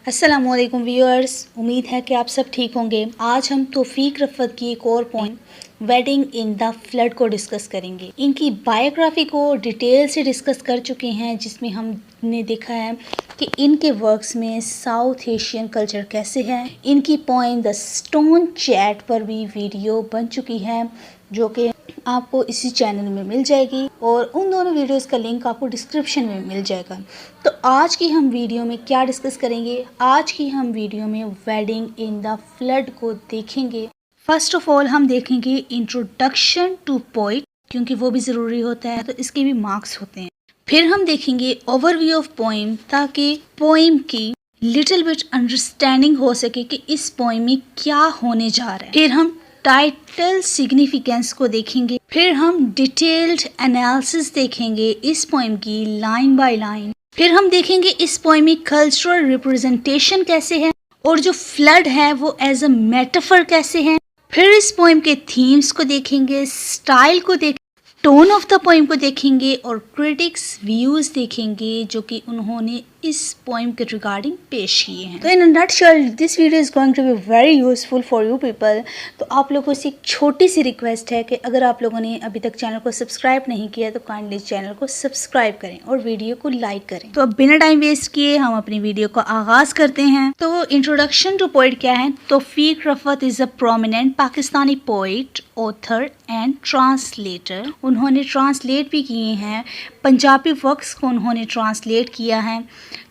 अस्सलामुअलैकुम व्यूअर्स, उम्मीद है कि आप सब ठीक होंगे। आज हम तौफीक रफ़त की एक और point wedding in the flood को डिस्कस करेंगे। इनकी बायोग्राफी को डिटेल से डिस्कस कर चुके हैं, जिसमें हमने देखा है कि इनके वर्क्स में साउथ एशियन कल्चर कैसे है। इनकी पॉइंट द स्टोन चैट पर भी वीडियो बन चुकी है, जो कि आपको इसी चैनल में मिल जाएगी और उन दोनों वीडियोस का लिंक आपको डिस्क्रिप्शन में मिल जाएगा। तो आज की हम वीडियो में क्या डिस्कस करेंगे? आज की हम वीडियो में वेडिंग इन द फ्लड को देखेंगे। फर्स्ट ऑफ ऑल हम देखेंगे इंट्रोडक्शन टू पोइट, क्योंकि वो भी ज़रूरी होता है, तो इसके भी मार्क्स होते हैं। फिर हम देखेंगे ओवरव्यू ऑफ पोइम, ताकि पोइम की लिटिल बिट अंडरस्टैंडिंग हो सके कि इस पोइम में क्या होने जा रहा है। फिर हम टाइटल सिग्निफिकेंस को देखेंगे। फिर हम डिटेल्ड एनालिसिस देखेंगे इस पोइम की लाइन बाय लाइन। फिर हम देखेंगे इस पोइम में कल्चरल रिप्रेजेंटेशन कैसे है और जो फ्लड है वो एज अ मेटाफर कैसे है। फिर इस पोइम के थीम्स को देखेंगे, स्टाइल को देखेंगे, टोन ऑफ द पोइम को देखेंगे और क्रिटिक्स व्यूज देखेंगे जो कि उन्होंने इस पोइम के रिगार्डिंग पेश किए हैं। तो in a nutshell this video is going to be very useful for you people. तो आप लोगों से एक छोटी सी रिक्वेस्ट है कि अगर आप लोगों ने अभी तक चैनल को सब्सक्राइब नहीं किया तो काइंडली चैनल को सब्सक्राइब करें और वीडियो को लाइक करें। तो अब बिना टाइम वेस्ट किए हम अपनी वीडियो को आगाज करते हैं। तो इंट्रोडक्शन टू पोइट क्या है? Tawfiq Rafat is a prominent Pakistani poet, author and translator. उन्होंने ट्रांसलेट भी किए हैं, पंजाबी वर्क्स को उन्होंने ट्रांसलेट किया है।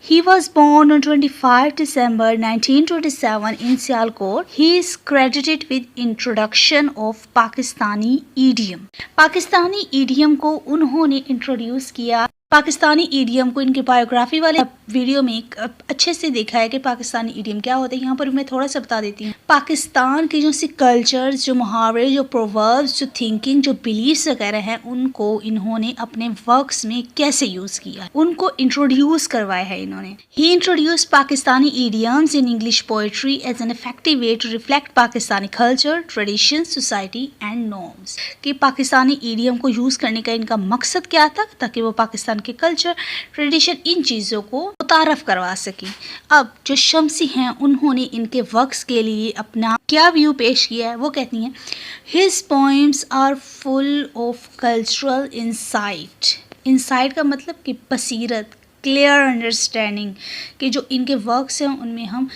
He was born on 25 December 1927 in Sialkot. He is credited with introduction of Pakistani idiom. Pakistani idiom को उन्होंने इंट्रोड्यूस किया। पाकिस्तानी इडियम को इनके बायोग्राफी वाले वीडियो में अच्छे से देखा है कि पाकिस्तानी इडियम क्या होता है। यहाँ पर मैं थोड़ा सा बता देती हूँ। पाकिस्तान के जो सी कल्चर्स, जो मुहावरे, जो प्रोवर्ब्स, जो थिंकिंग, जो बिलीफ्स वगैरह हैं, उनको इन्होंने अपने वर्क्स में कैसे यूज़ किया, उनको इंट्रोड्यूस करवाया है इन्होंने। He introduce Pakistani idioms in English poetry as an effective way to reflect Pakistani culture, tradition, society and norms. कि पाकिस्तानी इडियम को यूज़ करने का इनका मकसद क्या था, ताकि वो पाकिस्तान के कल्चर, ट्रेडिशन, इन चीज़ों को मुतारफ करवा सके। अब जो शम्सी हैं, उन्होंने इनके वर्क्स के लिए अपना क्या व्यू पेश किया है, वो कहती हैं his poems are full of cultural insight. Insight का मतलब कि बसीरत, क्लियर अंडरस्टैंडिंग, कि जो इनके वर्क्स हैं उनमें हम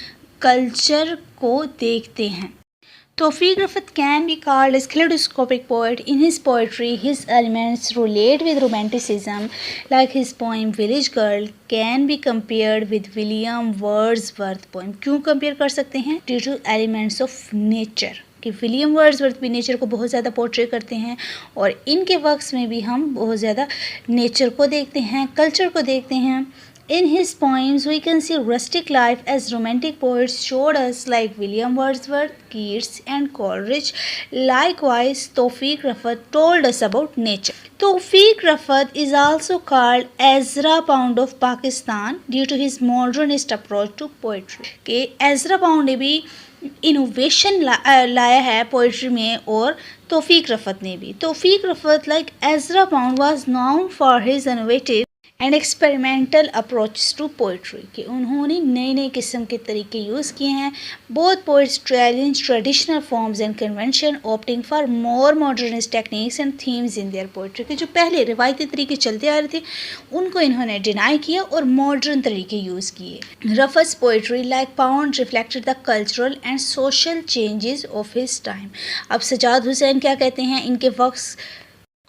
कल्चर को देखते हैं। Tawfiq Rafat can be called as kaleidoscopic poet. In his poetry, his elements relate with romanticism, like his poem Village Girl can be compared with William Wordsworth poem. क्यों कंपेयर कर सकते हैं? Due to elements of nature. कि William Wordsworth भी nature को बहुत ज़्यादा portray करते हैं और इनके वर्क्स में भी हम बहुत ज़्यादा नेचर को देखते हैं, कल्चर को देखते हैं। In his poems, we can see rustic life as romantic poets showed us, like William Wordsworth, Keats, and Coleridge. Likewise, Tawfiq Rafat told us about nature. Tawfiq Rafat is also called Ezra Pound of Pakistan due to his modernist approach to poetry. कि Ezra pound ने भी innovation लाया है poetry में और तौफीक रफ़त ने भी। Tawfiq Rafat, like Ezra Pound, was known for his innovative and experimental approach to poetry. कि उन्होंने नए नए किस्म के तरीके यूज़ किए हैं। Both poets challenge traditional forms and convention, opting for more modernist techniques and themes in their poetry. के जो पहले रिवायती तरीके चलते आ रहे थे उनको इन्होंने डिनाई किया और मॉडर्न तरीके यूज़ किए। Rafat's poetry, like Pound, reflected the cultural and social changes of his time. अब सजाद हुसैन क्या कहते हैं इनके वर्क्स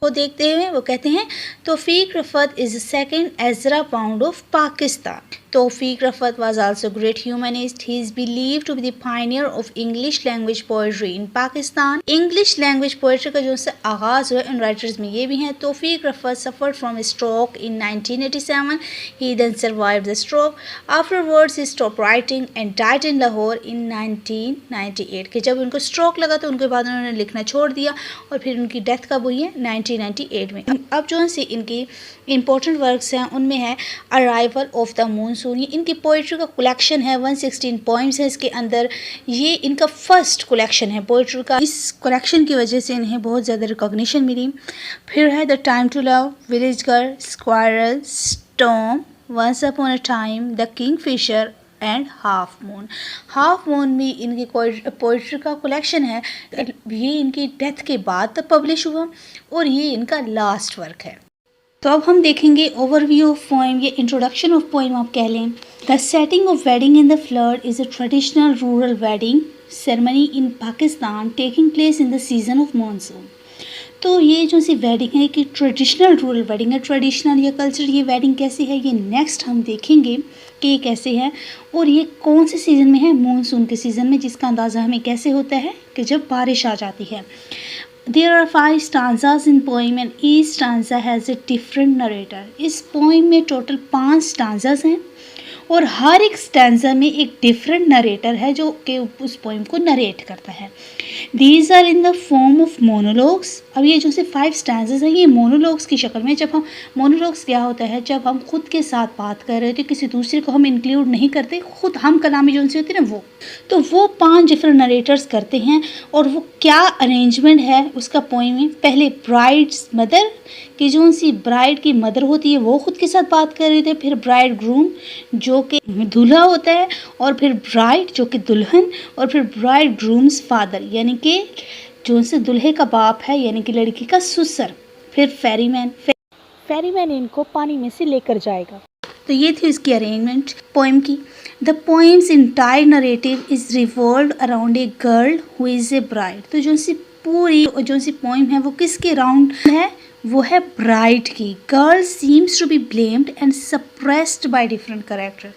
को देखते हुए? वो कहते हैं Tawfiq Rafat is second Ezra Pound of Pakistan. Tawfiq Rafat was also a great humanist. He is believed to be the pioneer of English language poetry in Pakistan. English language poetry का जो से आगाज़ हुआ, उन राइटर्स में ये भी हैं। Tawfiq Rafat suffered from a stroke in 1987. He then survived the stroke. Afterwards, he stopped writing and died in Lahore in 1998. कि जब उनको स्ट्रोक लगा तो उनके बाद उन्होंने लिखना छोड़ दिया और फिर उनकी डेथ कब हुई है? 1998 में। अब जो से इनकी इंपॉर्टेंट वर्क्स हैं उनमें है अराइवल ऑफ द मून। ये इनकी पोइट्री का कलेक्शन है, 116 पोइम्स है इसके अंदर। ये इनका फर्स्ट कलेक्शन है पोइट्री का। इस कलेक्शन की वजह से इन्हें बहुत ज़्यादा रिकॉग्निशन मिली। फिर है the time to love, village girl, squirrel, storm, once upon a time, the kingfisher, and half moon. Half moon भी इनकी पोइट्री का कलेक्शन है, ये इनकी डेथ के बाद तब पब्लिश हुआ और ये इनका लास्ट वर्क है। तो अब हम देखेंगे ओवरव्यू ऑफ पोएम, ये इंट्रोडक्शन ऑफ पोएम आप कह लें। The setting of wedding in the flood is a traditional rural wedding ceremony in Pakistan taking place in the season of monsoon. तो ये जो सी वेडिंग है कि ट्रेडिशनल रूरल वेडिंग है, ट्रेडिशनल या कल्चर ये वेडिंग कैसी है ये नेक्स्ट हम देखेंगे कि ये कैसे है और ये कौन से सीज़न में है, मानसून के सीज़न में, जिसका अंदाज़ा हमें कैसे होता है कि जब बारिश आ जाती है। There are 5 stanzas in poem and each stanza has a different narrator. इस poem में टोटल 5 stanzas हैं और हर एक स्टैंजा में एक डिफरेंट नरेटर है जो कि उस पोइम को नरेट करता है। These are in the form of monologues. अब ये जो से 5 स्टैंजेस हैं ये मोनोलॉग्स की शक्ल में, जब हम मोनोलॉग्स क्या होता है, जब हम खुद के साथ बात कर रहे होते, किसी दूसरे को हम इंक्लूड नहीं करते, खुद हम कलामी जो से होती है ना वो, तो वो 5 डिफरेंट नरेटर्स करते हैं। और वो क्या अरेंजमेंट है उसका पोइम में, पहले ब्राइड्स मदर कि जो सी ब्राइड की मदर होती है वो खुद के साथ बात कर रहे थे, फिर ब्राइड ग्रूम जो कि दूल्हा होता है, और फिर ब्राइड जो कि दुल्हन, और फिर ब्राइड ग्रूम्स फादर यानी कि जो से दुल्हे का बाप है यानी कि लड़की का ससुर, फिर फेरीमैन इनको पानी में से लेकर जाएगा। तो ये थी इसकी अरेंजमेंट पोएम की। The poems entire narrative is revolve around a girl who is a bride. तो जो सी पूरी जो सी पोएम है वो किसके राउंड है, वो है ब्राइड की। Girl seems to be blamed and suppressed by different character.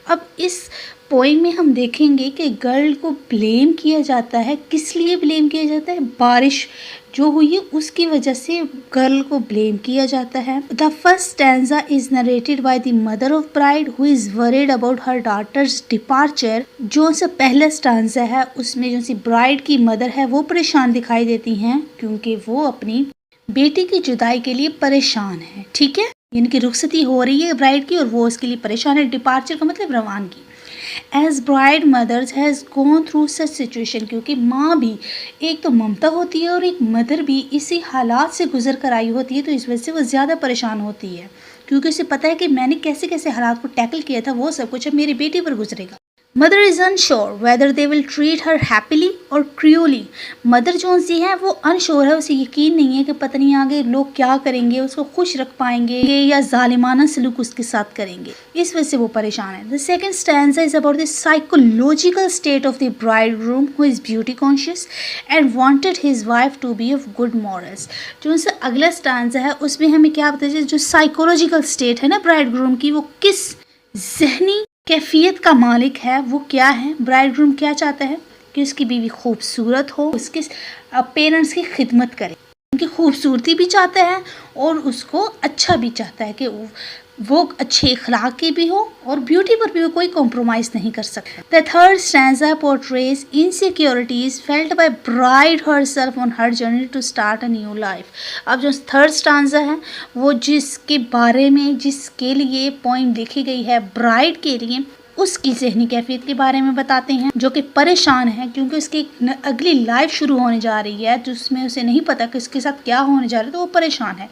अब इस पोइम में हम देखेंगे कि गर्ल को ब्लेम किया जाता है। किस लिए ब्लेम किया जाता है, बारिश जो हुई है उसकी वजह से गर्ल को ब्लेम किया जाता है। The first stanza is narrated by the mother of bride who is worried about her daughter's departure. जो सा पहला स्टैंजा है उसमें जो सी ब्राइड की मदर है वो परेशान दिखाई देती हैं क्योंकि वो अपनी बेटी की जुदाई के लिए परेशान है। ठीक है, इनकी रुखसती हो रही है ब्राइड की और वो उसके लिए परेशान है। डिपार्चर का मतलब रवानगी। As bride mother's has gone through such situation, क्योंकि माँ भी एक तो ममता होती है और एक मदर भी इसी हालात से गुजर कर आई होती है, तो इस वजह से वो ज़्यादा परेशान होती है क्योंकि उसे पता है कि मैंने कैसे कैसे हालात को टैकल किया था, वो सब कुछ अब मेरी बेटी पर गुजरेगा। Mother is unsure whether they will treat her happily और क्रूअली। मदर जो सी है वो अनश्योर है, उसे यकीन नहीं है कि पता नहीं आगे लोग क्या करेंगे, उसको खुश रख पाएंगे या जालिमाना सलूक उसके साथ करेंगे, इस वजह से वो परेशान है। The second stanza is about the psychological state of the bridegroom who is beauty conscious and wanted his wife to be of good morals. जो उनसे अगला स्टैंजा है उसमें हमें क्या बताया जाए, जो साइकोलॉजिकल स्टेट है ना ब्राइडग्रूम की, वो किस जहनी कैफियत का मालिक है, वो क्या है। ब्राइडग्रूम क्या चाहता है कि उसकी बीवी खूबसूरत हो, उसके पेरेंट्स की खिदमत करे, उनकी खूबसूरती भी चाहता है और उसको अच्छा भी चाहता है कि वो अच्छे अखलाक की भी हो और ब्यूटी पर भी वो कोई कॉम्प्रोमाइज़ नहीं कर सकता। The third stanza portrays insecurities felt by bride herself on her journey to start a new life. अब जो थर्ड स्टैंजा है वो जिसके बारे में जिसके लिए पॉइंट लिखी गई है ब्राइड के लिए, उसकी ज़हनी कैफियत के बारे में बताते हैं जो कि परेशान है क्योंकि उसकी अगली लाइफ शुरू होने जा रही है जिसमें उसे नहीं पता कि इसके साथ क्या होने जा रहा है, तो वो परेशान है।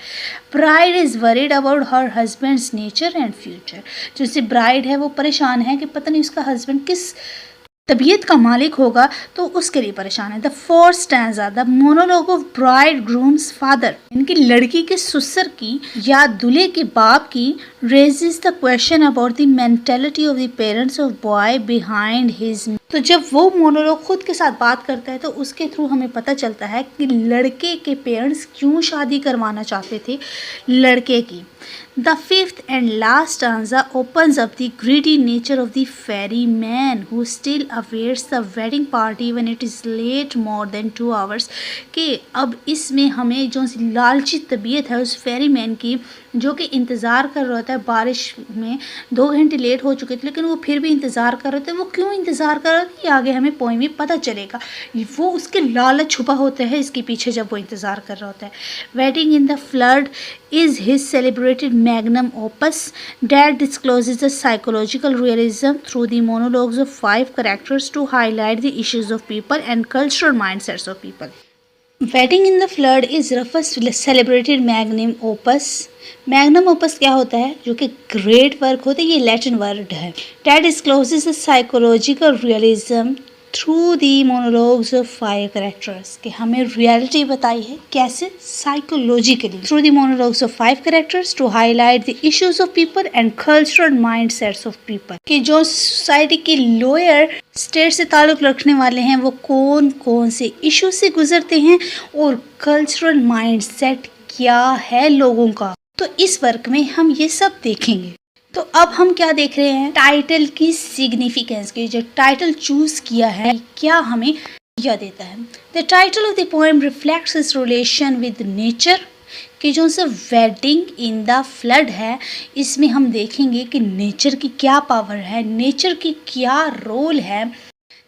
Bride is worried about her husband's nature and future. जो सी ब्राइड है वो परेशान है कि पता नहीं उसका हस्बैंड किस तबीयत का मालिक होगा, तो उसके लिए परेशान है। The fourth stanza the monologue of bride grooms father, इनकी लड़की के ससुर की या दूल्हे के बाप की, raises the question about the mentality of the parents of boy behind his. तो जब वो मोनोलॉग खुद के साथ बात करता है तो उसके थ्रू हमें पता चलता है कि लड़के के पेरेंट्स क्यों शादी करवाना चाहते थे लड़के की। The fifth and last stanza opens up the greedy nature of the ferryman who still awaits the wedding party when it is late more than 2 hours। कि अब इसमें हमें जो लालची तबीयत है उस फेरीमैन की जो कि इंतज़ार कर रहा होता है, बारिश में 2 घंटे लेट हो चुके थे लेकिन वो फिर भी इंतज़ार कर रहे थे। वो क्यों इंतज़ार कर रहे थे ये आगे हमें पोएम में पता चलेगा। वो उसके लालच छुपा होता है इसके पीछे जब वो इंतज़ार कर रहा होता है। Wedding in the flood is his celebrated magnum opus that discloses the psychological realism through the monologues of 5 characters to highlight the issues of people and cultural mindsets of people। Wedding in the flood is Rufus celebrated magnum opus. Magnum opus क्या होता है? जो कि great work होता है, ये Latin word है। That discloses the psychological realism through the monologues of 5 characters, कि हमें रियलिटी बताई है कैसे? Psychologically through the monologues of 5 characters to highlight the issues of people and cultural mindsets of people, कि जो सोसाइटी की lower state से ताल्लुक रखने वाले हैं वो कौन कौन से इशू से गुजरते हैं और कल्चरल माइंडसेट क्या है लोगों का। तो इस वर्क में हम ये सब देखेंगे। तो अब हम क्या देख रहे हैं? टाइटल की सिग्निफिकेंस की। जो टाइटल चूज किया है क्या हमें यह देता है? The title of the poem reflects his relation with nature, कि जो से वेडिंग इन द फ्लड है, इसमें हम देखेंगे कि नेचर की क्या पावर है, नेचर की क्या रोल है।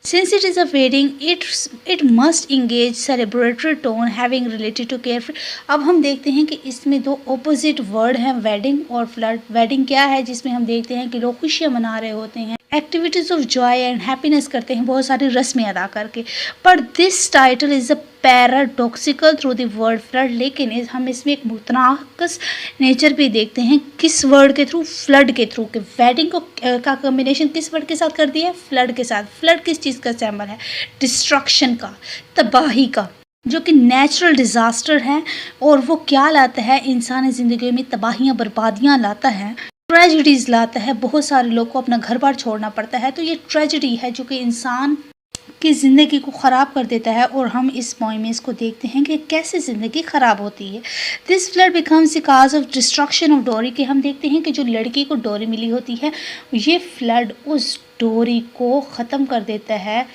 Since it is a wedding, it must engage celebratory tone having related to carefree। अब हम देखते हैं कि इसमें दो ऑपोजिट वर्ड हैं, वेडिंग और फ्लड। वेडिंग क्या है? जिसमें हम देखते हैं कि लोग खुशियां मना रहे होते हैं, activities of Joy and happiness करते हैं, बहुत सारी रस्में अदा करके। पर this title is a paradoxical through the word flood, लेकिन हम इसमें एक मुतनाकस नेचर भी देखते हैं। किस वर्ड के थ्रू? फ्लड के थ्रू। कि वेडिंग को का कॉम्बिनेशन किस वर्ड के साथ कर दिया है? फ्लड के साथ। फ्लड किस चीज़ का सिंबल है? डिस्ट्रक्शन का, तबाही का, जो कि नेचुरल डिज़ास्टर है। और वो क्या लाता है? इंसानी ज़िंदगी में तबाहियाँ बर्बादियाँ लाता है, ट्रेजिडीज़ लाता है, बहुत सारे लोग को अपना घर बार छोड़ना पड़ता है। तो ये ट्रेजिडी है जो कि इंसान की ज़िंदगी को ख़राब कर देता है। और हम इस पोएम में इसको देखते हैं कि कैसे ज़िंदगी ख़राब होती है। This flood becomes the cause of destruction of डोरी, कि हम देखते हैं कि जो लड़की को डोरी मिली होती है, ये फ्लड उस डोरी को ख़त्म कर देता है।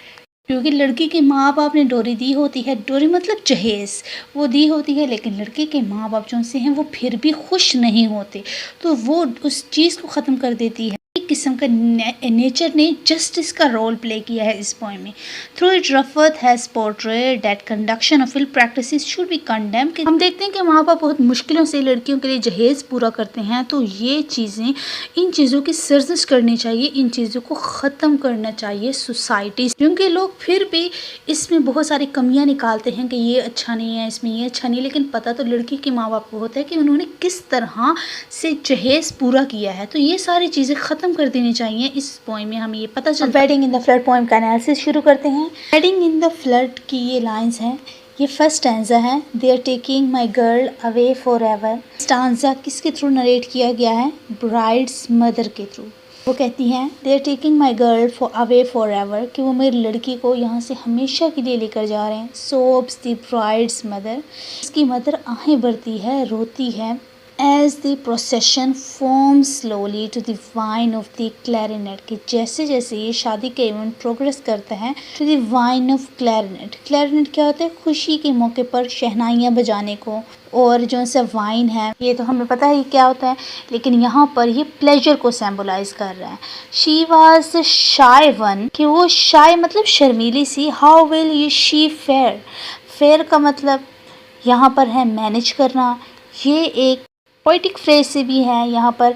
क्योंकि लड़की के माँ बाप ने डोरी दी होती है, डोरी मतलब जहेज़, वो दी होती है, लेकिन लड़के के माँ बाप जो से हैं वो फिर भी खुश नहीं होते, तो वो उस चीज़ को ख़त्म कर देती है। एक किस्म का नेचर ने जस्टिस का रोल प्ले किया है इस पोएम में। Through it Rafat has portrayed that conduction of ill practices should be condemn. हम देखते हैं कि माँ बाप बहुत मुश्किलों से लड़कियों के लिए जहेज़ पूरा करते हैं, तो ये चीज़ें, इन चीज़ों की सर्जिश करनी चाहिए, इन चीज़ों को ख़त्म करना चाहिए सोसाइटी, क्योंकि लोग फिर भी इसमें बहुत सारी कमियां निकालते हैं कि ये अच्छा नहीं है, इसमें ये अच्छा नहीं, लेकिन पता तो लड़की के माँ बाप को होता है कि उन्होंने किस तरह से जहेज़ पूरा किया है। तो ये सारी चीज़ें ख़त्म कर देनी चाहिए। इस पोएम में हमें ये पता चलता है। Wedding in the flood poem का एनालिसिस शुरू करते हैं। वेडिंग इन द फ्लड की ये लाइंस हैं। ये फर्स्ट स्टैंजा है, they are taking my girl away forever. Stanza किसके थ्रू नरेट किया गया है? ब्राइड्स मदर के थ्रू। वो कहती हैं they are taking my girl for away forever, कि वो मेरी लड़की को यहाँ से हमेशा के लिए लेकर जा रहे हैं। सोब्स द ब्राइड्स मदर, उसकी मदर आहें भरती है, रोती है। As the procession forms slowly to the whine of the clarinet, कि जैसे जैसे ये शादी का इवेंट प्रोग्रेस करता है to the whine of clarinet। clarinet क्या होता है? खुशी के मौके पर शहनाइयाँ बजाने को। और जो सा वाइन है, ये तो हमें पता है क्या होता है, लेकिन यहाँ पर ये प्लेजर को सिंबलाइज कर रहा है। She was the shy one, कि वो shy मतलब शर्मीली सी। How will she fare? Fare का मतलब यहाँ पर है मैनेज करना। ये एक पोइटिक फ्रेज से भी है यहाँ पर।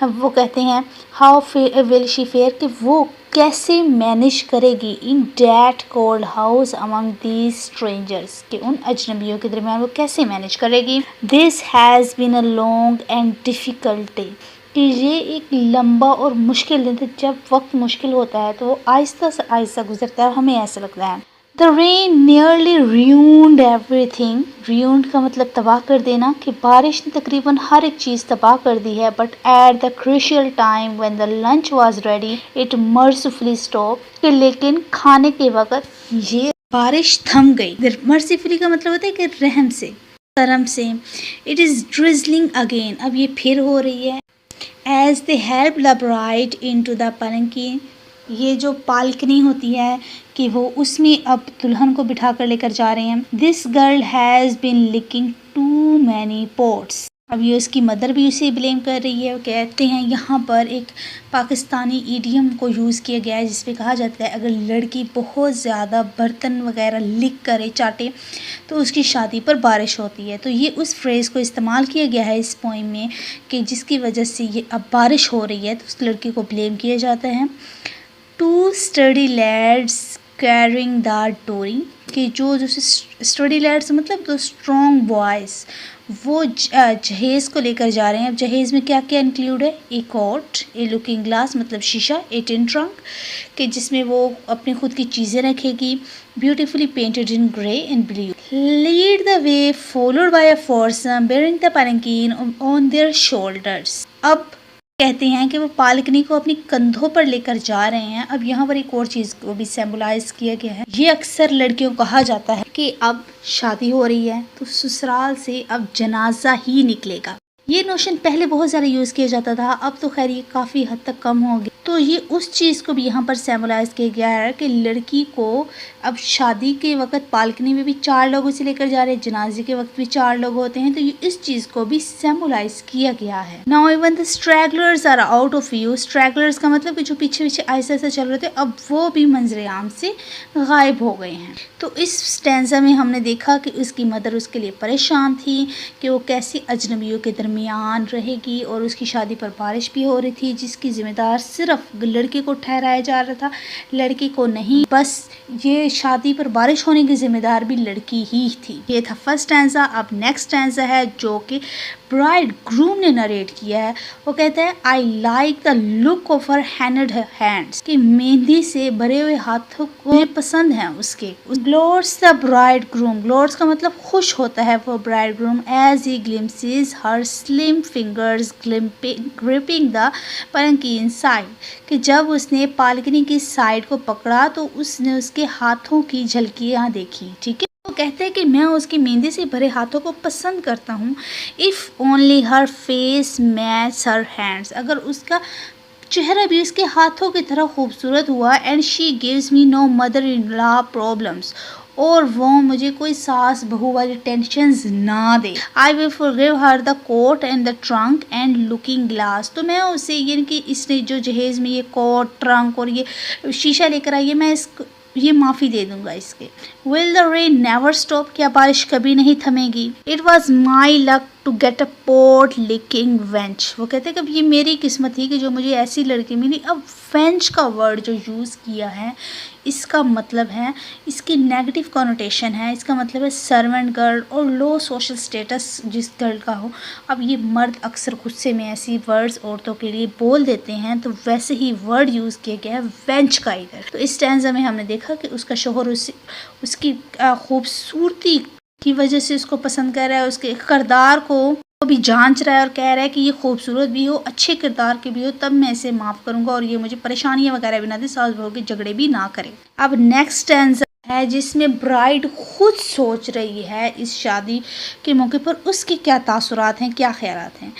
वो कहते हैं हाउ विल शी फेयर, कि वो कैसे मैनेज करेगी in that cold house among these strangers, कि उन अजनबियों के दरमियान वो कैसे मैनेज करेगी। This has been a long and difficult day, कि ये एक लंबा और मुश्किल दिन था। जब वक्त मुश्किल होता है तो वो आहिस्ता से आहिस्ता गुजरता है, हमें ऐसा लगता है। The rain nearly ruined everything। ruined का मतलब तबाह कर देना, कि बारिश ने तकरीबन हर एक चीज़ तबाह कर दी है। But at the crucial time when the lunch was ready, it mercifully stopped, कि लेकिन खाने के वक़्त ये बारिश थम गई। mercifully का मतलब होता है कि रहम से, करम से। It is drizzling again, अब ये फिर हो रही है। As they helped the bride into the palanquin, ये जो पालकनी होती है कि वो उसमें अब दुल्हन को बिठा कर लेकर जा रहे हैं। This girl has been licking too many pots, अब ये उसकी मदर भी उसे ब्लेम कर रही है। वो कहते हैं यहाँ पर एक पाकिस्तानी ईडियम को यूज़ किया गया है जिसपे कहा जाता है अगर लड़की बहुत ज़्यादा बर्तन वगैरह लिक करे, चाटे, तो उसकी शादी पर बारिश होती है। तो ये उस फ्रेज़ को इस्तेमाल किया गया है इस पोइम में कि जिसकी वजह से ये अब बारिश हो रही है तो उस लड़की को ब्लेम किया जाता है। Two sturdy lads carrying the dory, कि जो स्टडी लैड्स मतलब दो स्ट्रॉन्ग बॉयज़ वो जहेज़ को लेकर जा रहे हैं। अब जहेज़ में क्या क्या इंक्लूड है, ए कोट, ए लुकिंग ग्लास मतलब शीशा, ए टिन ट्रंक कि जिसमें वो अपनी खुद की चीज़ें रखेगी, beautifully painted in grey and blue. Lead the way followed by a foursome bearing the palanquin on their shoulders. अब कहते हैं कि वो पालकनी को अपनी कंधों पर लेकर जा रहे हैं। अब यहाँ पर एक और चीज़ को भी सिंबलाइज किया गया है। ये अक्सर लड़कियों को कहा जाता है कि अब शादी हो रही है तो ससुराल से अब जनाजा ही निकलेगा। ये नोशन पहले बहुत ज़्यादा यूज़ किया जाता था, अब तो खैर ये काफ़ी हद तक कम हो गया। तो ये उस चीज़ को भी यहाँ पर सिंबलाइज किया गया है कि लड़की को अब शादी के वक्त पालकनी में भी 4 लोगों से लेकर जा रहे हैं, जनाजे के वक्त भी 4 लोग होते हैं, तो ये इस चीज़ को भी सिंबलाइज किया गया है। Now even the stragglers are out of view. Stragglers का मतलब कि जो पीछे पीछे ऐसे ऐसे चल रहे थे अब वो भी मंजरे आम से गायब हो गए हैं। तो इस स्टैंजा में हमने देखा कि उसकी मदर उसके लिए परेशान थी कि वो कैसे अजनबियों के दरमियान रहेगी, और उसकी शादी पर बारिश भी हो रही थी जिसकी जिम्मेदार सिर्फ लड़के को ठहराया जा रहा था, लड़की को नहीं। बस ये शादी पर बारिश होने की जिम्मेदार भी लड़की ही थी। ये था फर्स्ट स्टैंजा। अब नेक्स्ट स्टैंजा है जो कि ब्राइड ग्रूम ने नरेट किया है। वो कहता है I like the look of her handed hands कि मेहंदी से भरे हुए हाथों को पसंद है उसके। Gloats the bridegroom, gloats का मतलब खुश होता है वो bridegroom as he glimpses her slim fingers gripping the palanquin side कि जब उसने पालकनी की साइड को पकड़ा तो उसने उसके हाथों की झलकियां देखी। ठीक है, वो कहते हैं कि मैं उसकी मेहंदी से भरे हाथों को पसंद करता हूँ। If only her face match her hands, अगर उसका चेहरा भी उसके हाथों की तरह खूबसूरत हुआ। And she gives me no mother in law problems, और वो मुझे कोई सास बहू वाली टेंशन्स ना दे। I will forgive her the coat and the trunk and looking glass, तो मैं उसे यानी कि इसने जो जहेज में ये कोट ट्रंक और ये शीशा लेकर आई है मैं ये माफ़ी दे दूंगा इसके। Will the rain never stop, क्या बारिश कभी नहीं थमेगी। It was my luck to get a pot licking wench, वो कहते हैं कि ये मेरी किस्मत थी कि जो मुझे ऐसी लड़की मिली। अब वेंच का वर्ड जो यूज़ किया है इसका मतलब है, इसकी नेगेटिव कॉनोटेशन है, इसका मतलब है सर्वेंट गर्ल और लो सोशल स्टेटस जिस गर्ल का हो। अब ये मर्द अक्सर गुस्से में ऐसी वर्ड्स औरतों के लिए बोल देते हैं, तो वैसे ही वर्ड यूज़ किया गया है वेंच का इधर। तो इस स्टैंजा में हमने देखा कि उसका शोहर उसकी खूबसूरती की वजह से उसको पसंद कर रहा है, उसके किरदार को भी जांच रहा है और कह रहा है कि ये खूबसूरत भी हो, अच्छे किरदार के भी हो, तब मैं इसे माफ़ करूंगा और ये मुझे परेशानियां वगैरह भी ना दे, सास बहू के झगड़े भी ना करे। अब नेक्स्ट स्टैंजा है जिसमें ब्राइड खुद सोच रही है इस शादी के मौके पर उसके क्या तासुरात हैं, क्या ख्यालात हैं।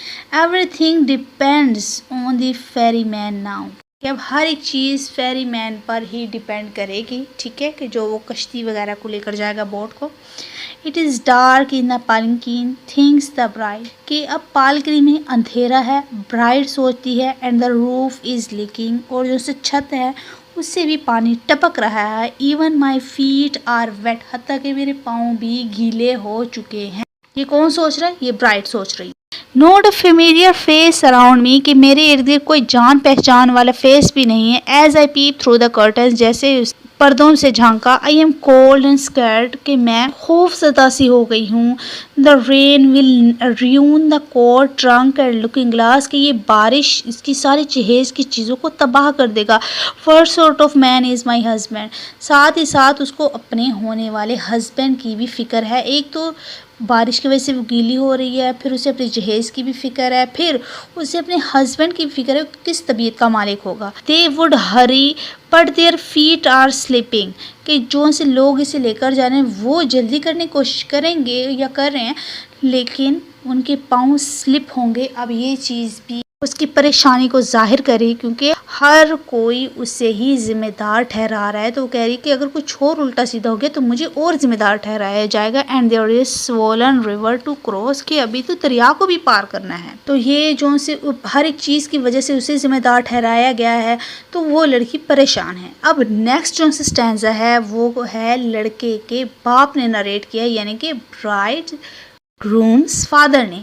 Everything depends on the ferry man now, कि अब हर एक चीज़ फेरी मैन पर ही डिपेंड करेगी। ठीक है, कि जो वो कश्ती वगैरह को लेकर जाएगा बोट को। It is dark in the palanquin thinks the bride, कि अब पालकनी में अंधेरा है, ब्राइड सोचती है। And the roof is leaking, और जो से छत है उससे भी पानी टपक रहा है। Even my feet are wet, हत्ता कि मेरे पाँव भी गीले हो चुके हैं। ये कौन सोच रहा है, ये ब्राइड सोच रही है। Note a familiar face around me, कि मेरे इर्द गिर्द कोई जान पहचान वाला फेस भी नहीं है। As I peep through the curtains, जैसे पर्दों से झांका। I am cold and scared, कि मैं खौफज़दा सी हो गई हूँ। The rain will ruin the coat trunk and looking glass, कि ये बारिश इसकी सारी जहेज की चीज़ों को तबाह कर देगा। First sort of man is my husband, साथ ही साथ उसको अपने होने वाले हस्बैंड की भी फिक्र है। एक तो बारिश की वजह से वो गीली हो रही है, फिर उसे अपनी जहेज की भी फिक्र है, फिर उसे अपने हस्बैंड की भी फिक्र है किस तबीयत का मालिक होगा। They would hurry but their feet are slipping, कि जो से लोग इसे लेकर जा रहे हैं वो जल्दी करने की कोशिश करेंगे या कर रहे हैं, लेकिन उनके पाँव स्लिप होंगे। अब ये चीज़ भी उसकी परेशानी को जाहिर करे, क्योंकि हर कोई उसे ही जिम्मेदार ठहरा रहा है। तो वो कह रही है कि अगर कुछ और उल्टा सीधा हो गया तो मुझे और जिम्मेदार ठहराया जाएगा। And there is swollen river to cross, कि अभी तो दरिया को भी पार करना है। तो ये जो से हर एक चीज़ की वजह से उसे जिम्मेदार ठहराया गया है, तो वो लड़की परेशान है। अब नेक्स्ट जो से स्टैंजा है वो है लड़के के बाप ने नरेट किया, यानी कि ब्राइड groom's father ने।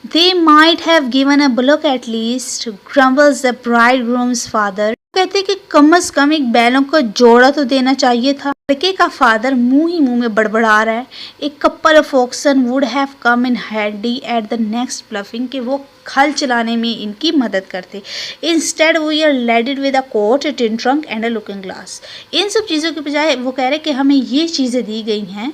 They might have given a bullock at least, grumbles the bridegroom's father. कहते कि कम से कम एक बैलों का जोड़ा तो देना चाहिए था। लड़के का फादर मुंह ही मुंह में बड़बड़ा रहा है। एक couple of oxen would have come in handy at the next ploughing, कि वो हल चलाने में इनकी मदद करते। Instead we are laden with a coat, a tin trunk and a looking glass. इन सब चीज़ों के बजाय वो कह रहे कि हमें ये चीज़ें दी गई हैं,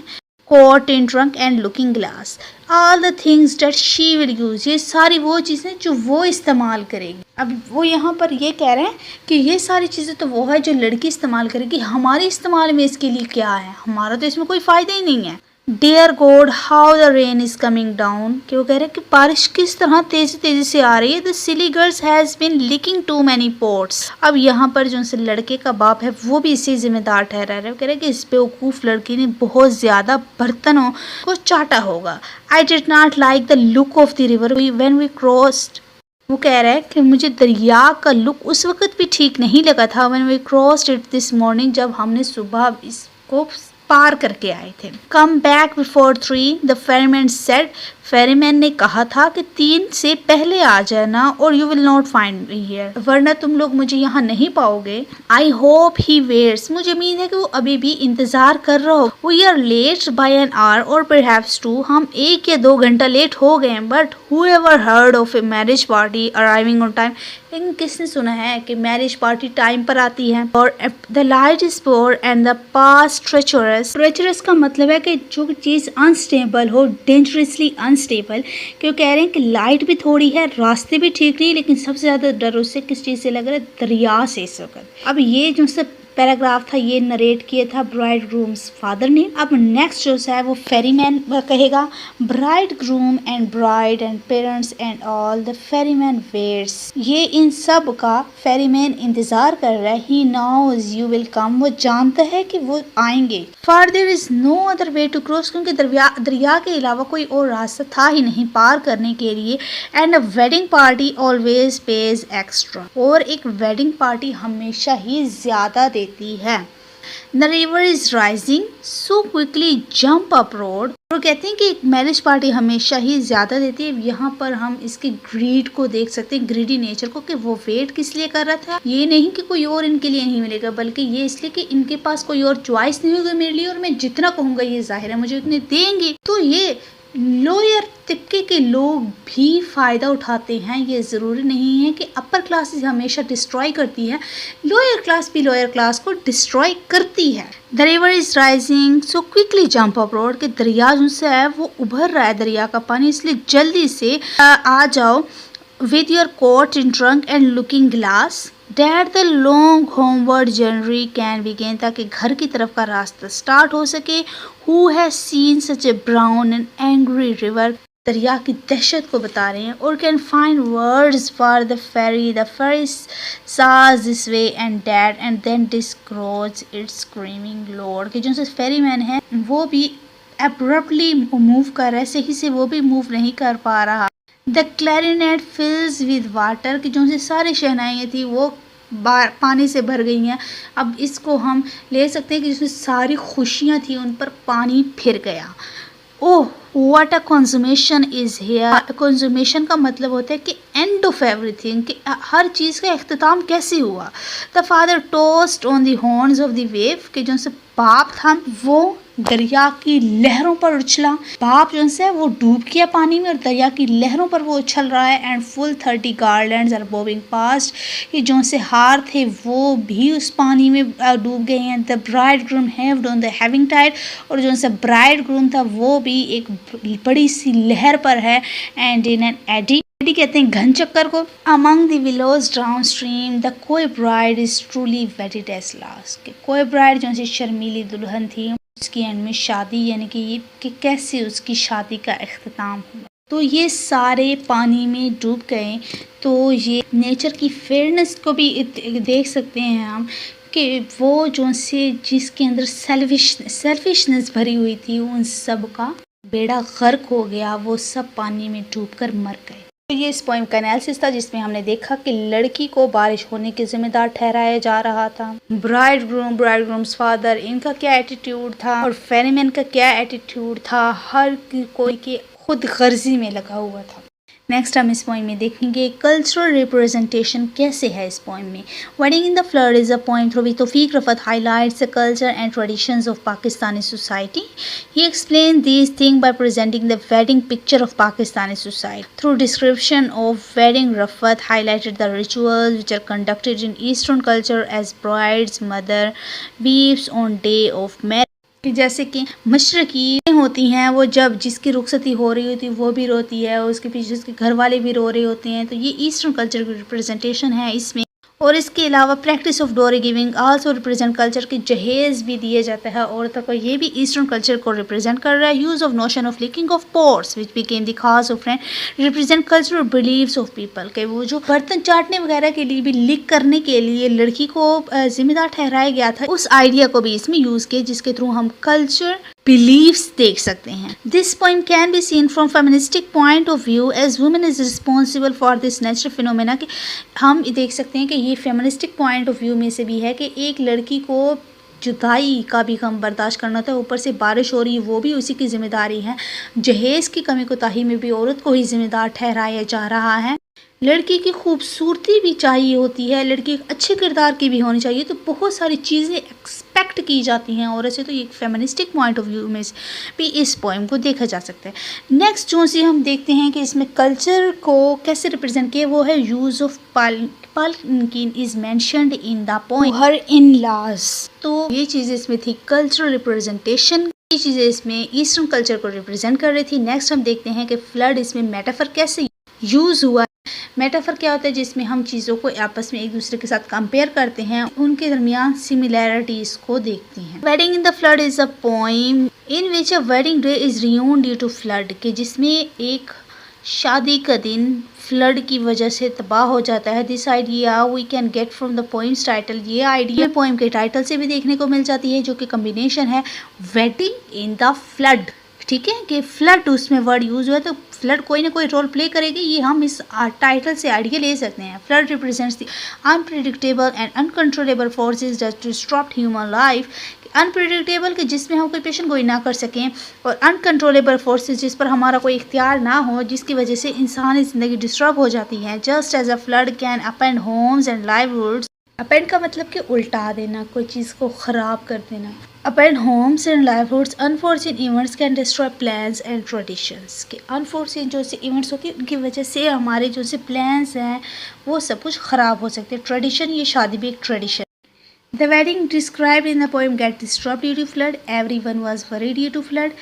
coat, tin trunk and looking glass, all the things that she will use. ये सारी वो चीज़ें जो वो इस्तेमाल करेगी। अब वो यहाँ पर ये कह रहे हैं कि ये सारी चीज़ें तो वो है जो लड़की इस्तेमाल करेगी, हमारे इस्तेमाल में इसके लिए क्या है, हमारा तो इसमें कोई फ़ायदा ही नहीं है। Dear God how the rain is coming down, कि वो कह रहे हैं कि बारिश किस तरह तेजी तेजी से आ रही है। The silly girls has been leaking too many pots. अब यहाँ पर जो उनसे लड़के का बाप है वो भी इसी जिम्मेदार ठहरा रहा है। वो कह रहे हैं कि इस बेवकूफ़ लड़की ने बहुत ज़्यादा बर्तनों को चाटा होगा। I did not like the look of the river when we crossed. वो कह रहा है कि मुझे दरिया का लुक उस वक्त भी ठीक नहीं लगा था, when we crossed it this morning, जब हमने सुबह इसको पार करके आए थे। Come back before 3 the ferryman said, ferryman ने कहा था कि 3 से पहले आ जाना, और you will not find me here, वरना तुम लोग मुझे यहाँ नहीं पाओगे। आई होप ही वेट्स, मुझे उम्मीद है कि वो अभी भी इंतजार कर रहा हो। We are late by an hour और परहैप्स 2, हम 1 या 2 घंटा लेट हो गए। But whoever heard of a marriage party arriving on time, लेकिन किसने सुना है कि मैरिज पार्टी टाइम पर आती है। और the light is poor and the path treacherous. Treacherous का मतलब है कि जो चीज़ अनस्टेबल हो, डेंजरसली अनस्टेबल। क्यों कह रहे हैं कि लाइट भी थोड़ी है, रास्ते भी ठीक नहीं, लेकिन सबसे ज़्यादा डर उससे किस चीज़ से लग रहा है, दरिया से इस वक्त। अब ये जो सब पैराग्राफ था ये नरेट किया था ब्राइड ग्रूम्स फादर ने। अब नेक्स्ट जो है वो फेरीमैन कहेगा। Bridegroom and bride and parents and all the ferryman waits, ये इन सब का फेरीमैन इंतजार कर रहा है। He knows you will come, वो जानता है कि वो आएंगे। For there is no other way to cross, क्योंकि दरिया के अलावा कोई और रास्ता था ही नहीं पार करने के लिए। And a wedding party always page extra, और एक वेडिंग पार्टी हमेशा ही ज्यादा देती है। The river is rising, so quickly jump up road। और कहते हैं कि एक मैरिज पार्टी हमेशा ही ज़्यादा देती है। यहाँ पर हम इसके ग्रीड को देख सकते हैं, ग्रीडी नेचर को, कि वो वेट किस लिए कर रहा था। ये नहीं कि कोई और इनके लिए नहीं मिलेगा, बल्कि ये इसलिए कि इनके पास कोई और चॉइस नहीं होगा मेरे लिए, और मैं जितना कहूँगा ये जाहिर है मुझे उतने देंगे। तो ये लोअर तबके के लोग भी फ़ायदा उठाते हैं। ये ज़रूरी नहीं है कि अपर क्लासेस हमेशा डिस्ट्रॉय करती है, लोअर क्लास भी लोअर क्लास को डिस्ट्रॉय करती है। The river is rising so quickly jump up road, के दरिया जो है वो उभर रहा है, दरिया का पानी, इसलिए जल्दी से आ जाओ। With your coat in trunk and looking glass that the long homeward journey can begin, ताकि घर की तरफ का रास्ता स्टार्ट हो सके। Who has seen such a brown and angry river, दरिया की दहशत को बता रहे हैं। और can find words for the ferry sways this way and that and then disgorges its screaming load, कि जो फेरी मैन है वो भी एब्रप्टली मूव कर रहा है, सही से वो भी मूव नहीं कर पा रहा। द क्लैरिनेट फिल्स विद वाटर, की जो सारी शहनाइयाँ थी वो पानी से भर गई हैं। अब इसको हम ले सकते हैं कि जिसमें सारी खुशियाँ थी उन पर पानी फिर गया। Oh what a consummation is here. Consummation का मतलब होता है कि एंड ऑफ एवरीथिंग, कि हर चीज़ का इख्तिताम कैसे हुआ। The father toast on the horns of the wave, कि जो से बाप था वो दरिया की लहरों पर उछला। बाप जो है वो डूब गया पानी में और दरिया की लहरों पर वो उछल रहा है। And full 30 garlands are bobbing past, ये जो से हार थे वो भी उस पानी में डूब गए हैं। The bridegroom heaves on the heaving tide, और जो से ब्राइड ग्रूम था वो भी एक बड़ी सी लहर पर है। एंड इन एन एडी कहते हैं घन चक्कर को। Among the willows downstream the coy bride is truly wedded at last, coy bride जो से शर्मीली दुल्हन थी उसकी एंड में शादी, यानी कि कैसे उसकी शादी का इख्तिताम हुआ। तो ये सारे पानी में डूब गए। तो ये नेचर की फेयरनेस को भी देख सकते हैं हम, कि वो जो से जिसके अंदर सेल्फिशनेस भरी हुई थी उन सब का बेड़ा गर्क हो गया, वो सब पानी में डूबकर मर गए। तो ये इस पोएम का एनालिसिस था, जिसमें हमने देखा कि लड़की को बारिश होने के जिम्मेदार ठहराया जा रहा था। ब्राइड ग्रूम्स फादर, इनका क्या एटीट्यूड था और फेरीमैन का क्या एटीट्यूड था। हर कोई के खुद गर्जी में लगा हुआ था। नेक्स्ट हम इस पोइम में देखेंगे कल्चरल रिप्रेजेंटेशन कैसे है इस पोइम में। Wedding in the flood is a poem through which Taufiq Rafat highlights the culture and traditions of Pakistani society. He explain these thing by presenting the wedding picture of Pakistani society through description of wedding. Rafat highlighted the rituals which are conducted in eastern culture as bride's mother weaves on day of marriage. कि जैसे कि मशरकी होती हैं वो जब जिसकी रुखसती हो रही होती है वो भी रोती है और उसके पीछे उसके घर वाले भी रो रहे होते हैं, तो ये ईस्टर्न कल्चर की रिप्रेजेंटेशन है इसमें। और इसके अलावा प्रैक्टिस ऑफ डोरी गिविंग आल्सो रिप्रेजेंट कल्चर की जहेज भी दिए जाता है औरतों को, ये भी ईस्टर्न कल्चर को रिप्रेजेंट कर रहा है। Use of notion of licking of pots which became the cause of friend represent cultural beliefs of people के वो जो बर्तन चाटने वगैरह के लिए भी लिक करने के लिए लड़की को जिम्मेदार ठहराया गया था, उस आइडिया को भी इसमें यूज किया जिसके थ्रू हम कल्चर बिलीव्स देख सकते हैं। This poem can be seen from feministic point of view as women is responsible for this natural phenomena कि हम देख सकते हैं कि ये फेमिनिस्टिक पॉइंट ऑफ व्यू में से भी है कि एक लड़की को जुदाई का भी गम बर्दाश्त करना होता है, ऊपर से बारिश हो रही है वो भी उसी की जिम्मेदारी है। जहेज की कमी कोताही में भी औरत को ही जिम्मेदार ठहराया जा रहा है। लड़की की खूबसूरती भी चाहिए होती है, लड़की अच्छे किरदार की भी होनी चाहिए, तो बहुत सारी चीज़ें एक्सपेक्ट की जाती हैं औरत से। तो एक फेमिनिस्टिक पॉइंट ऑफ व्यू में भी इस पोएम को देखा जा सकता है। नेक्स्ट जो सी हम देखते हैं कि इसमें कल्चर को कैसे रिप्रेजेंट किया वो है use of palanquin is mentioned in the poem her in laws. तो ये चीज़ें इसमें थी कल्चरल रिप्रेजेंटेशन, ये चीज़ें इसमें ईस्टर्न कल्चर को रिप्रेजेंट कर रही थी। नेक्स्ट हम देखते हैं कि फ्लड इसमें मेटाफर कैसे यूज़ हुआ। मेटाफर क्या होता है जिसमें हम चीज़ों को आपस में एक दूसरे के साथ कंपेयर करते हैं, उनके दरमियान सिमिलैरिटीज को देखते हैं। Wedding in the flood is a poem in which a wedding day is ruined due to flood के जिसमें एक शादी का दिन फ्लड की वजह से तबाह हो जाता है। This idea we can get from the poem's title, ये आइडिया पोइम के टाइटल से भी देखने को मिल जाती है जो कि कम्बिनेशन है वेडिंग इन द फ्लड। ठीक है कि फ्लड उसमें वर्ड यूज हुआ है तो फ्लड कोई ना कोई रोल प्ले करेगी, ये हम इस टाइटल से आइडिया ले सकते हैं। Flood represents the unpredictable and uncontrollable forces that disturb human life. Unpredictable कि जिसमें हम कोई पेशन गोई ना कर सकें और अनकंट्रोलेबल फोर्सेस जिस पर हमारा कोई इख्तियार ना हो, जिसकी वजह से इंसानी ज़िंदगी डिस्टर्ब हो जाती है। Just as a flood can upend homes and livelihoods. Upend का मतलब कि उल्टा देना, कोई चीज़ को ख़राब कर देना। अपने Holmes and livelihoods unfortunate events can destroy plans and traditions के अनफॉर्चुनेट जो से इवेंट्स होती है उनकी वजह से हमारे जो से प्लान्स हैं वो सब कुछ ख़राब हो सकते हैं। ट्रेडिशन, ये शादी भी एक tradition. The wedding described in the poem get disturbed due to flood. Everyone was worried due to flood.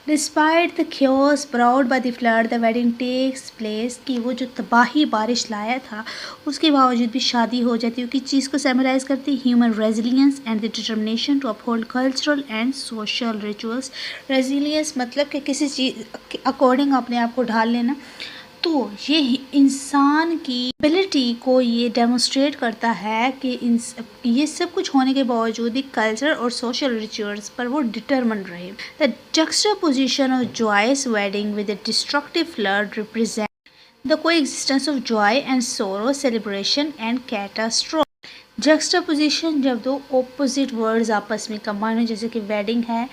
Despite the chaos brought by the flood, the wedding takes place. कि वो जो तबाही बारिश लाया था उसके बावजूद भी शादी हो जाती है। किस चीज़ को सैमराइज करती है? Human resilience and the determination to uphold cultural and social rituals. Resilience मतलब कि किसी चीज़ के अकॉर्डिंग अपने आप को ढाल लेना, तो ये इंसान की एबिलिटी को ये डेमोस्ट्रेट करता है कि ये सब कुछ होने के बावजूद भी कल्चर और सोशल रिचुअल्स पर वो डिटरमिन रहे। The juxtaposition of joyous wedding with a destructive flood represent the coexistence of joy and sorrow, celebration and catastrophe। juxtaposition जब दो ऑपोजिट वर्ड्स आपस में कंबाइन हो, जैसे कि वेडिंग है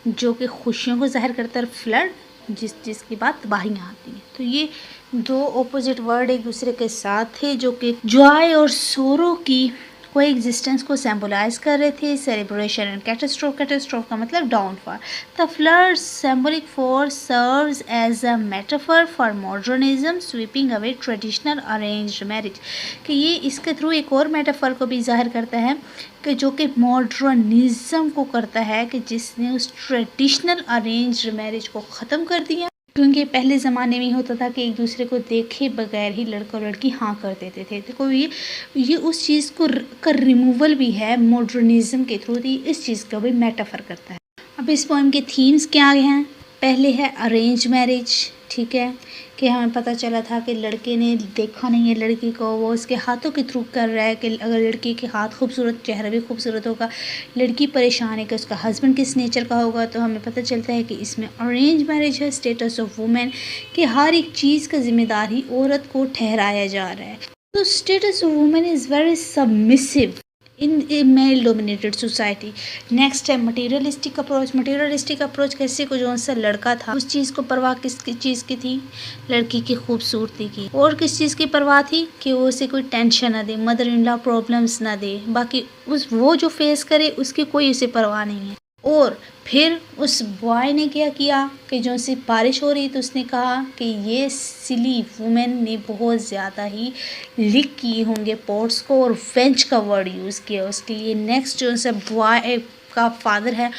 जो कि खुशियों को जाहिर करता है, फ्लड जिसकी बात तबाहियाँ आती हैं, तो ये दो ऑपोजिट वर्ड एक दूसरे के साथ थे जो कि जॉय और सोरो की को एग्जिस्टेंस को सिंबलाइज कर रहे थे। सेलिब्रेशन एंड कैटास्ट्रोफ, कैटास्ट्रोफ का मतलब downfall. The flood symbolic for serves as a metaphor for modernism sweeping away traditional arranged marriage कि ये इसके थ्रू एक और मेटाफर को भी जाहिर करता है कि जो कि मॉडर्निज्म को करता है कि जिसने उस ट्रेडिशनल अरेंज्ड मैरिज को ख़त्म कर दिया। क्योंकि पहले ज़माने में होता था कि एक दूसरे को देखे बगैर ही लड़का और लड़की हाँ कर देते थे, तो ये उस चीज़ को का रिमूवल भी है मॉडर्निज्म के थ्रू, इस चीज़ का भी मेटाफर करता है। अब इस पोएम के थीम्स क्या हैं? पहले है अरेंज मैरिज, ठीक है, कि हमें पता चला था कि लड़के ने देखा नहीं है लड़की को, वो उसके हाथों के थ्रू कर रहा है कि अगर लड़की के हाथ खूबसूरत, चेहरा भी खूबसूरत होगा, लड़की परेशान है कि उसका हस्बैंड किस नेचर का होगा, तो हमें पता चलता है कि इसमें अरेंज मैरिज है। स्टेटस ऑफ वुमेन कि हर एक चीज़ का जिम्मेदार ही औरत को ठहराया जा रहा है। तो status of women is very submissive in male dominated society. Next है मटेरियलिस्टिक अप्रोच। मटेरियलिस्टिक अप्रोच कैसे को जो सा लड़का था उस चीज़ को परवाह किस चीज़ की थी, लड़की की खूबसूरती की, और किस चीज़ की परवाह थी कि वो उसे कोई टेंशन ना दे, मदर इन लॉ प्रॉब्लम्स ना दे, बाकी वो जो फेस करे उसकी कोई उसे परवाह नहीं है। और फिर उस बॉय ने क्या किया कि जो सी बारिश हो रही तो उसने कहा कि ये सिली वुमेन ने बहुत ज़्यादा ही लीक किए होंगे पॉट्स को और वेंच का वर्ड यूज़ किया उसके लिए। नेक्स्ट जो सा बॉय का फादर है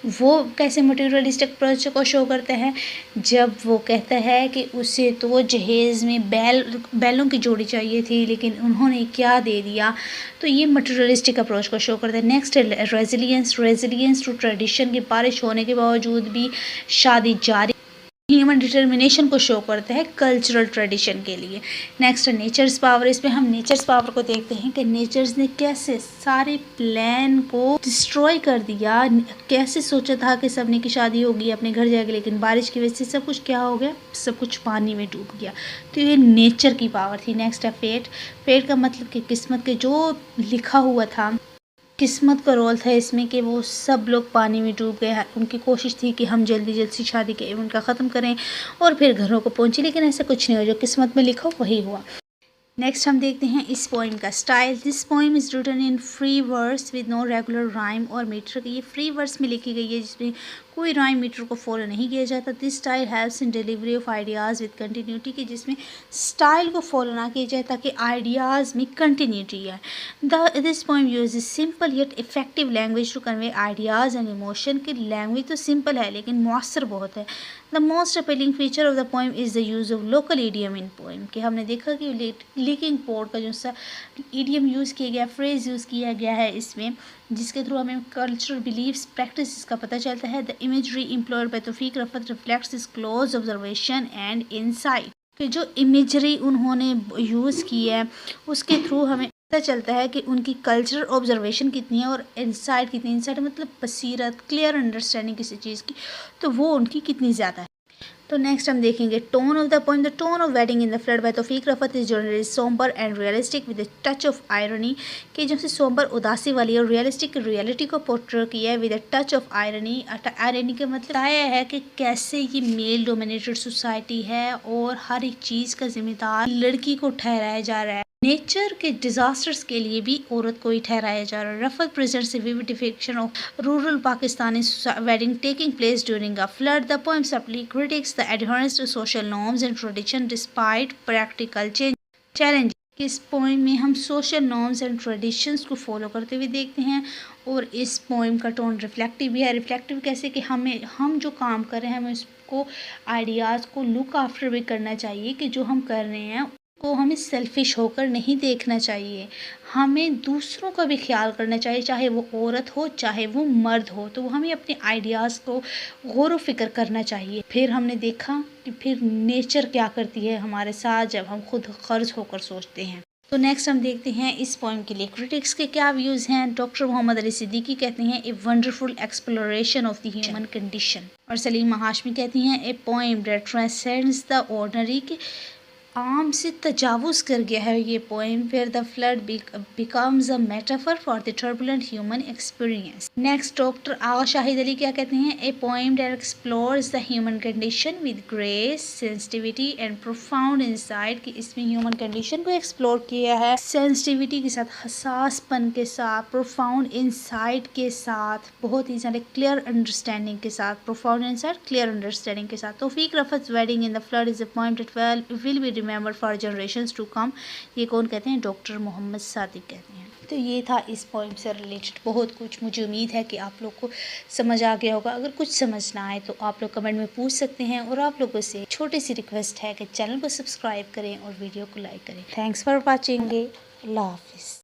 वो कैसे मटेरियलिस्टिक अप्रोच को शो करते हैं, जब वो कहता है कि उसे तो जहेज़ में बैलों की जोड़ी चाहिए थी लेकिन उन्होंने क्या दे दिया, तो ये मटेरियलिस्टिक अप्रोच को शो करता है। नेक्स्ट है रेजिलियंस टू ट्रेडिशन की बारिश होने के बावजूद भी शादी जारी, ह्यूमन डिटर्मिनेशन को शो करता है कल्चरल ट्रेडिशन के लिए। नेक्स्ट है नेचर्स पावर। इसमें हम नेचर्स पावर को देखते हैं कि नेचर्स ने कैसे सारे प्लान को डिस्ट्रॉय कर दिया, कैसे सोचा था कि सबने की शादी होगी अपने घर जाएगी, लेकिन बारिश की वजह से सब कुछ क्या हो गया, सब कुछ पानी में डूब गया। तो ये नेचर की पावर थी। नेक्स्ट है फेट। फेट का मतलब कि किस्मत के जो लिखा हुआ था, किस्मत का रोल था इसमें कि वो सब लोग पानी में डूब गए। उनकी कोशिश थी कि हम जल्दी जल्दी शादी के इवेंट का ख़त्म करें और फिर घरों को पहुंचे, लेकिन ऐसा कुछ नहीं हुआ, जो किस्मत में लिखा वही हुआ। नेक्स्ट हम देखते हैं इस पोइम का style. This poem is written in free verse with no regular rhyme और मीटर। ये फ्री वर्स में लिखी गई है जिसमें कोई राइम मीटर को फॉलो नहीं किया जाता। This style helps in delivery of ideas with continuity, कि जिसमें स्टाइल को फॉलो ना किया जाए ताकि आइडियाज़ में कंटिन्यूटी है। This poem use simple yet effective language to convey ideas and emotion. की लैंग्वेज तो सिंपल है लेकिन मौसर बहुत है। The most appealing feature of the poem is the use of local idiom in poem, कि हमने देखा कि लीकिंग पोर्ट का जो सा ईडियम यूज़ किया गया, फ्रेज यूज़ किया गया है इसमें, जिसके थ्रू हमें कल्चरल बिलीव्स प्रैक्टिस का पता चलता है। The imagery employed by Taufiq Rafat reflects this close observation and insight, कि जो इमेजरी उन्होंने यूज़ की है उसके थ्रू हमें पता चलता है कि उनकी कल्चरल ऑब्जर्वेशन कितनी है और इनसाइट कितनी। इनसाइट मतलब बसीरत, क्लियर अंडरस्टैंडिंग किसी चीज़ की, तो वो उनकी कितनी ज़्यादा है। तो नेक्स्ट हम देखेंगे tone of the poem. The tone of wedding in the flood by Taufiq Rafat is generally sombre and realistic with a touch of irony, कि जब से सोम्बर उदासी वाली और रियलिस्टिक रियलिटी को पोर्ट्रे किया है with a touch of irony. Irony का मतलब आया है कि कैसे ये मेल डोमिनेटेड सोसाइटी है और हर एक चीज़ का जिम्मेदार लड़की को ठहराया जा रहा है। नेचर के डिजास्टर्स के लिए भी औरत को ही ठहराया जा रहा है। Rafat presents a vivid depiction of rural Pakistani wedding taking place during a flood. The poem subtly critiques the adherence to social norms and tradition despite practical challenge. इस पोइम में हम सोशल नॉर्म्स एंड ट्रेडिशंस को follow करते हुए देखते हैं और इस पोइम का टोन रिफ्लेक्टिव भी है। रिफ्लेक्टिव कैसे कि हम जो काम कर रहे हैं हमें उसको आइडियाज़ को लुक आफ्टर भी करना चाहिए, कि जो हम कर रहे हैं को हमें सेल्फिश होकर नहीं देखना चाहिए, हमें दूसरों का भी ख्याल करना चाहिए, चाहे वो औरत हो चाहे वो मर्द हो, तो हमें अपने आइडियाज़ को गौर व फिक्र करना चाहिए। फिर हमने देखा कि फिर नेचर क्या करती है हमारे साथ जब हम खुद गर्ज होकर सोचते हैं। तो नेक्स्ट हम देखते हैं इस पोइम के लिए क्रिटिक्स के क्या व्यूज़ हैं। डॉक्टर मोहम्मद अली सिद्दीकी कहते हैं a wonderful exploration of the human condition, और सलीमा हाशमी कहती हैं a poem that transcends the ordinary, के आम से तजावुज़ कर गया है ये poem, where the flood becomes a metaphor for the turbulent human experience. Next doctor Agha Shahid Ali क्या कहते हैं a poem that explores the human condition with grace, sensitivity and profound insight, कि इसमें ह्यूमन कंडीशन को एक्सप्लोर किया है सेंसिटिविटी के साथ, हसासपन के साथ, प्रोफाउंड इंसाइट के साथ, बहुत ही ज़्यादा क्लियर अंडरस्टैंडिंग के साथ, प्रोफाउंड इंसाइट क्लियर अंडरस्टैंडिंग के साथ। Tawfiq Rafat wedding in the flood is a poem that will be remember for generations to come. ये कौन कहते हैं, डॉक्टर मोहम्मद सादिक कहते हैं। तो ये था इस पोइम से रिलेटेड बहुत कुछ। मुझे उम्मीद है कि आप लोग को समझ आ गया होगा। अगर कुछ समझ ना आए तो आप लोग कमेंट में पूछ सकते हैं, और आप लोगों से छोटी सी रिक्वेस्ट है कि चैनल को सब्सक्राइब करें और वीडियो को लाइक करें। Thanks for watching. अल्लाह हाफिज़।